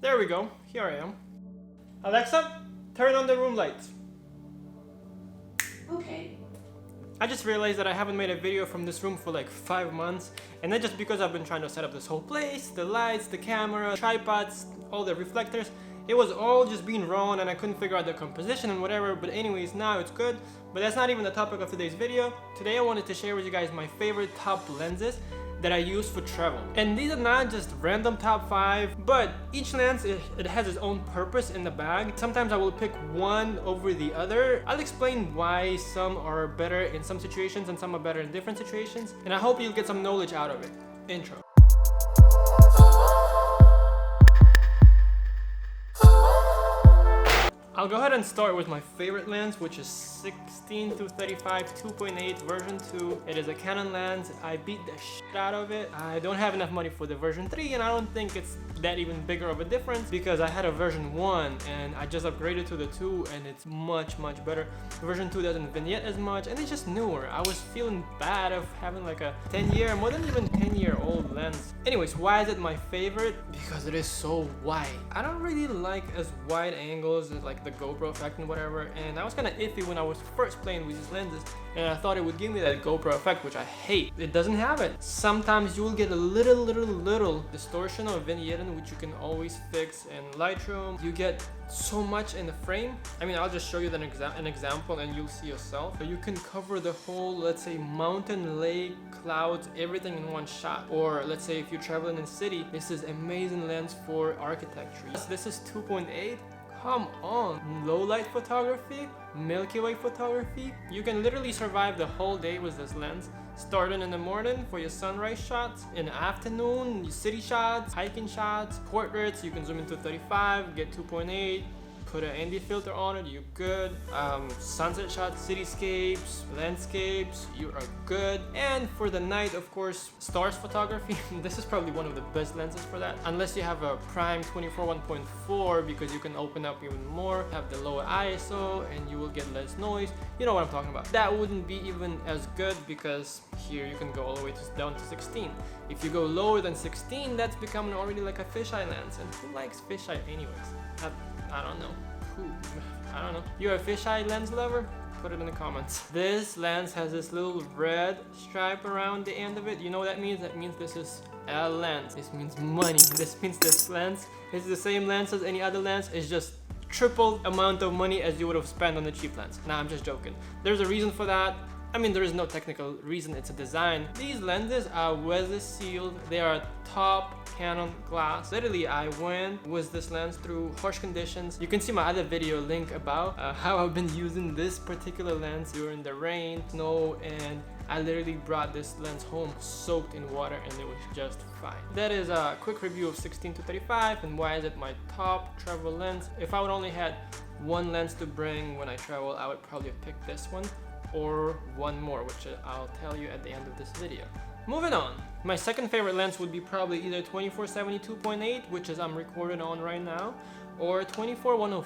There we go. Here I am. Alexa, turn on the room lights. Okay. I just realized that I haven't made a video from this room for like 5 months, and that's just because I've been trying to set up this whole place, the lights, the camera, tripods, all the reflectors. It was all just being wrong and I couldn't figure out the composition and whatever, but anyways, now it's good. But that's not even the topic of today's video. Today I wanted to share with you guys my favorite top lenses that I use for travel. And these are not just random top 5, but each lens, it has its own purpose in the bag. Sometimes I will pick one over the other. I'll explain why some are better in some situations and some are better in different situations. And I hope you'll get some knowledge out of it. Intro. I'll go ahead and start with my favorite lens, which is 16 to 35 2.8 version 2. It is a Canon lens. I beat the shit out of it. I don't have enough money for the version 3, and I don't think it's that even bigger of a difference because I had a version 1 and I just upgraded to the 2 and it's much better. Version 2 doesn't vignette as much and it's just newer. I was feeling bad of having like a more than even 10-year-old lens. Anyways, why is it my favorite? Because it is so wide. I don't really like as wide angles as like the GoPro effect and whatever, and I was kind of iffy when I was first playing with these lenses and I thought it would give me that GoPro effect, which I hate. It doesn't have it. Sometimes you will get a little distortion or vignetting, which you can always fix in Lightroom. You get so much in the frame. I mean, I'll just show you an example and you'll see yourself. So you can cover the whole, let's say, mountain, lake, clouds, everything in one shot. Or let's say if you're traveling in city, this is amazing lens for architecture. This is 2.8. Come on, low light photography, Milky Way photography. You can literally survive the whole day with this lens. Starting in the morning for your sunrise shots, in the afternoon, your city shots, hiking shots, portraits, you can zoom into 35, get 2.8, put an ND filter on it, you're good. Sunset shots, cityscapes, landscapes, you are good. And for the night, of course, stars photography. This is probably one of the best lenses for that. Unless you have a prime 24 1.4, because you can open up even more, have the lower ISO, and you will get less noise. You know what I'm talking about. That wouldn't be even as good because here you can go all the way down to 16. If you go lower than 16, that's becoming already like a fisheye lens. And who likes fisheye anyways? I don't know. I don't know. You're a fisheye lens lover? Put it in the comments. This lens has this little red stripe around the end of it. You know what that means? That means this is a lens. This means money. This means this lens is the same lens as any other lens. It's just triple amount of money as you would have spent on the cheap lens. Nah, I'm just joking. There's a reason for that. I mean, there is no technical reason, it's a design. These lenses are weather sealed. They are top Canon glass. Literally, I went with this lens through harsh conditions. You can see my other video link about how I've been using this particular lens during the rain, snow, and I literally brought this lens home soaked in water and it was just fine. That is a quick review of 16 to 35 and why is it my top travel lens. If I would only had one lens to bring when I travel, I would probably have picked this one or one more, which I'll tell you at the end of this video. Moving on, my second favorite lens would be probably either 24-70 2.8, which is I'm recording on right now, or 24-105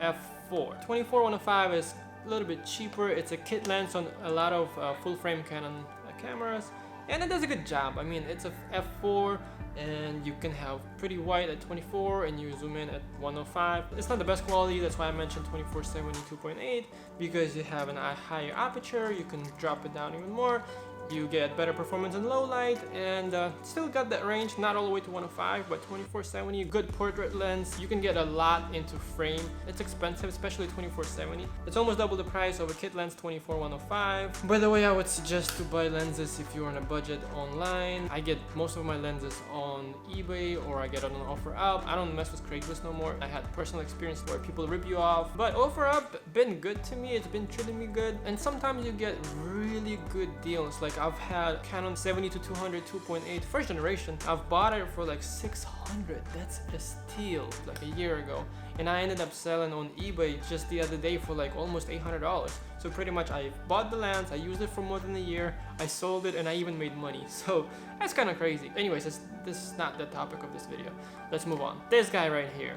f4. 24-105 is a little bit cheaper. It's a kit lens on a lot of full frame Canon cameras, and it does a good job. I mean, it's a f4 and you can have pretty wide at 24 and you zoom in at 105. It's not the best quality, that's why I mentioned 24-70 2.8, because you have a higher aperture, you can drop it down even more. You get better performance in low light and still got that range, not all the way to 105, but 24-70, good portrait lens. You can get a lot into frame. It's expensive, especially 24-70. It's almost double the price of a kit lens 24-105. By the way, I would suggest to buy lenses if you're on a budget online. I get most of my lenses on eBay or I get on an OfferUp. I don't mess with Craigslist no more. I had personal experience where people rip you off, but OfferUp been good to me. It's been treating me good, and sometimes you get really good deals. Like I've had Canon 70 to 200 2.8 first generation. I've bought it for like 600. That's a steal, like a year ago, and I ended up selling on eBay just the other day for like almost $800. So pretty much I bought the lens, I used it for more than a year, I sold it, and I even made money. So that's kind of crazy. Anyways, this is not the topic of this video. Let's move on. This guy right here.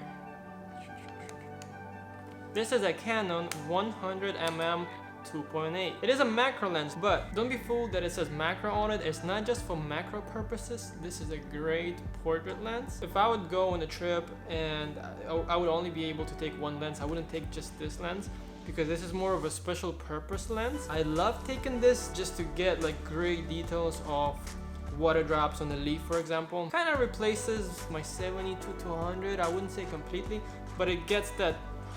This is a Canon 100mm 2.8. It is a macro lens, but don't be fooled that it says macro on it. It's not just for macro purposes. This is a great portrait lens. If I would go on a trip and I would only be able to take one lens, I wouldn't take just this lens, because this is more of a special purpose lens. I love taking this just to get like great details of water drops on the leaf, for example. Kind of replaces my 70-200. I wouldn't say completely, but it gets that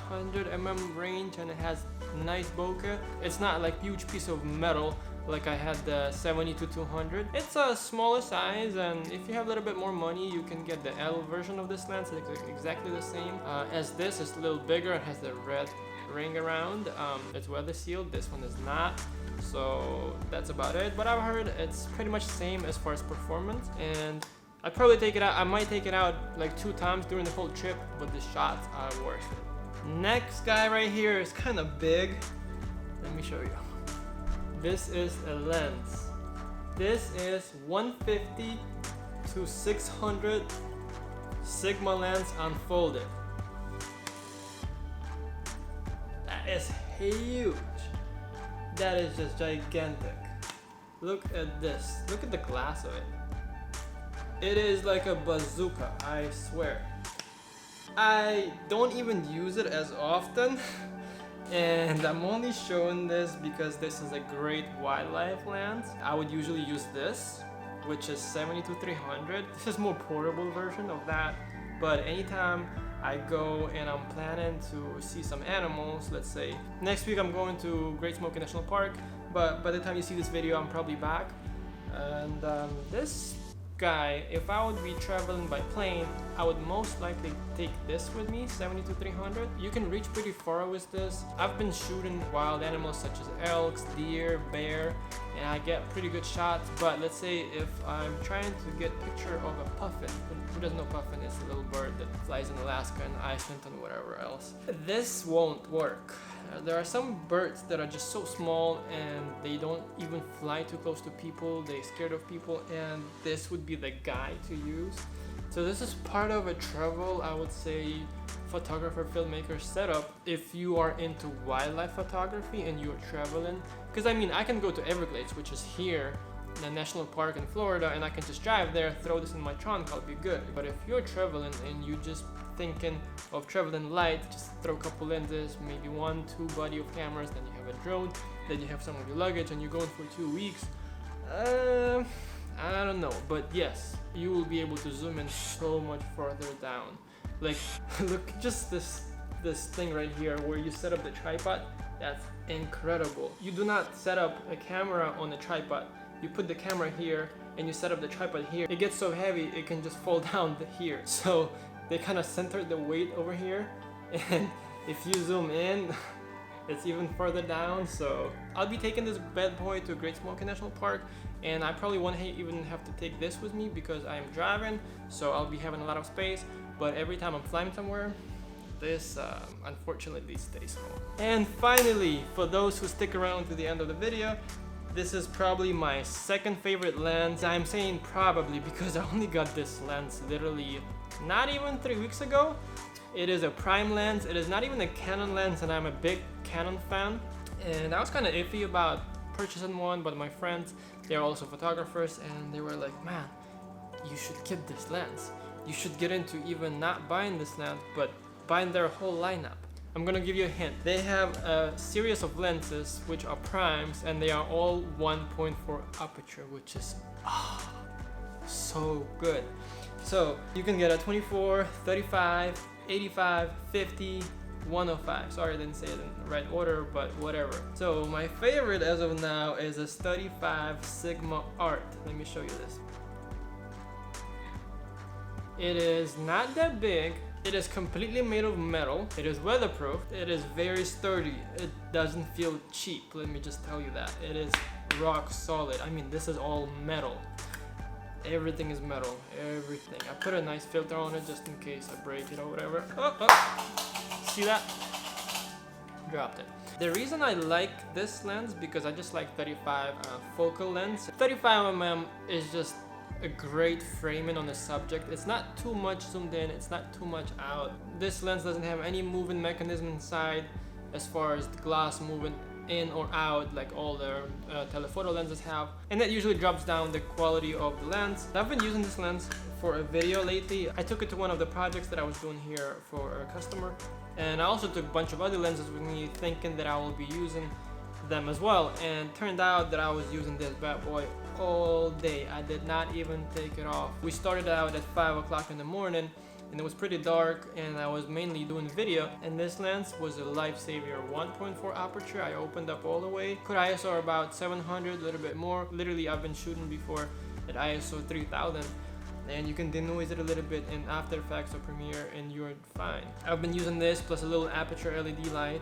100 mm range and it has nice bokeh. It's not like huge piece of metal like I had the 70-200. It's a smaller size, and if you have a little bit more money, you can get the L version of this lens. It's exactly the same as this. It's a little bigger. It has the red ring around. It's weather sealed. This one is not, so that's about it. But I've heard it's pretty much the same as far as performance, and I'd probably take it out. I might take it out like 2 times during the whole trip, but the shots are worth it. Next guy right here is kind of big. Let me show you. This is a lens. This is 150-600 Sigma lens unfolded. That is huge. That is just gigantic. Look at this. Look at the glass of it. It is like a bazooka, I swear. I don't even use it as often. And I'm only showing this because this is a great wildlife lens. I would usually use this, which is 70-300. This is more portable version of that. But anytime I go and I'm planning to see some animals, let's say next week I'm going to Great Smoky National Park, but by the time you see this video I'm probably back. And this guy, if I would be traveling by plane, I would most likely take this with me, 70-300. You can reach pretty far with this. I've been shooting wild animals such as elks, deer, bear, and I get pretty good shots. But let's say if I'm trying to get a picture of a puffin, who doesn't know puffin? It's a little bird that flies in Alaska and Iceland and whatever else. This won't work. There are some birds that are just so small and they don't even fly too close to people. They're scared of people, and this would be the guy to use. So this is part of a travel, I would say, photographer, filmmaker setup if you are into wildlife photography and you're traveling. Because I mean, I can go to Everglades, which is here, the national park in Florida, and I can just drive there, throw this in my trunk, I'll be good. But if you're traveling and you just thinking of traveling light, just throw a couple lenses, maybe 1-2 body of cameras, then you have a drone, then you have some of your luggage, and you're going for 2 weeks. I don't know, but yes, you will be able to zoom in so much farther down. Like, look, just this thing right here where you set up the tripod. That's incredible. You do not set up a camera on a tripod. You put the camera here and you set up the tripod here. It gets so heavy it can just fall down here. So they kind of centered the weight over here, and if you zoom in, it's even further down. So I'll be taking this bad boy to Great Smoky National Park, and I probably won't even have to take this with me because I'm driving, so I'll be having a lot of space. But every time I'm flying somewhere, this unfortunately stays home. And finally, for those who stick around to the end of the video, this is probably my second favorite lens. I'm saying probably because I only got this lens literally not even 3 weeks ago. It is a prime lens. It is not even a Canon lens, and I'm a big Canon fan. And I was kind of iffy about purchasing one, but my friends, they're also photographers, and they were like, man, you should get this lens. You should get into even not buying this lens, but buying their whole lineup. I'm gonna give you a hint. They have a series of lenses which are primes, and they are all 1.4 aperture, which is so good. So you can get a 24, 35, 85, 50, 105. Sorry, I didn't say it in the right order, but whatever. So my favorite as of now is a 35 Sigma Art. Let me show you this. It is not that big. It is completely made of metal. It is weatherproof. It is very sturdy. It doesn't feel cheap. Let me just tell you that. It is rock solid. I mean, this is all metal. Everything is metal. Everything. I put a nice filter on it just in case I break it or whatever. Oh. See that? Dropped it. The reason I like this lens, because I just like 35 focal lens. 35mm is just a great framing on the subject. It's not too much zoomed in, it's not too much out. This lens doesn't have any moving mechanism inside as far as the glass moving. in or out like all their telephoto lenses have, and that usually drops down the quality of the lens. I've been using this lens for a video lately. I took it to one of the projects that I was doing here for a customer, and I also took a bunch of other lenses with me thinking that I will be using them as well, and turned out that I was using this bad boy all day. I did not even take it off. We started out at 5 o'clock in the morning and it was pretty dark, and I was mainly doing video, and this lens was a lifesaver. 1.4 aperture, I opened up all the way. Could ISO about 700, a little bit more. Literally, I've been shooting before at ISO 3000, and you can denoise it a little bit in After Effects or Premiere and you're fine. I've been using this plus a little aperture LED light,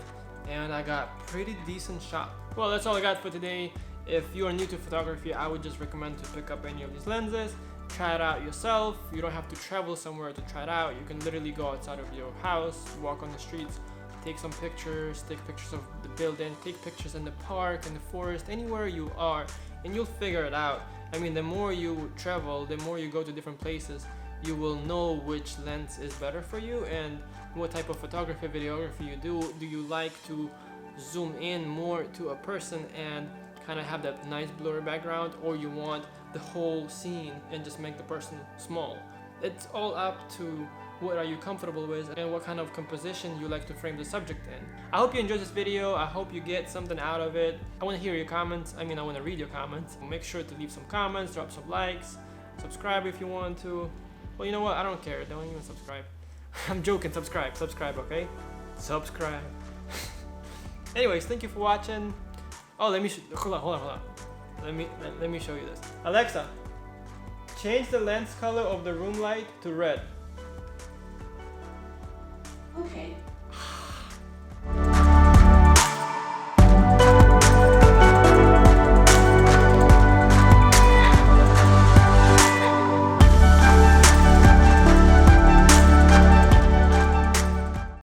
and I got pretty decent shot. Well, that's all I got for today. If you are new to photography, I would just recommend to pick up any of these lenses. Try it out yourself. You don't have to travel somewhere to try it out. You can literally go outside of your house, walk on the streets, take some pictures, take pictures of the building, take pictures in the park, in the forest, anywhere you are, and you'll figure it out. I mean, the more you travel, the more you go to different places, you will know which lens is better for you and what type of photography, videography you do. Do you like to zoom in more to a person and kind of have that nice blurry background, or you want the whole scene and just make the person small? It's all up to what are you comfortable with and what kind of composition you like to frame the subject in. I hope you enjoyed this video. I hope you get something out of it. I want to hear your comments. I want to read your comments. Make sure to leave some comments, drop some likes, subscribe if you want to. Well, you know what? I don't care. Don't even subscribe. I'm joking. Subscribe, okay? Subscribe. Anyways, thank you for watching. Oh, let me hold on. Let me show you this. Alexa, change the lens color of the room light to red. Okay.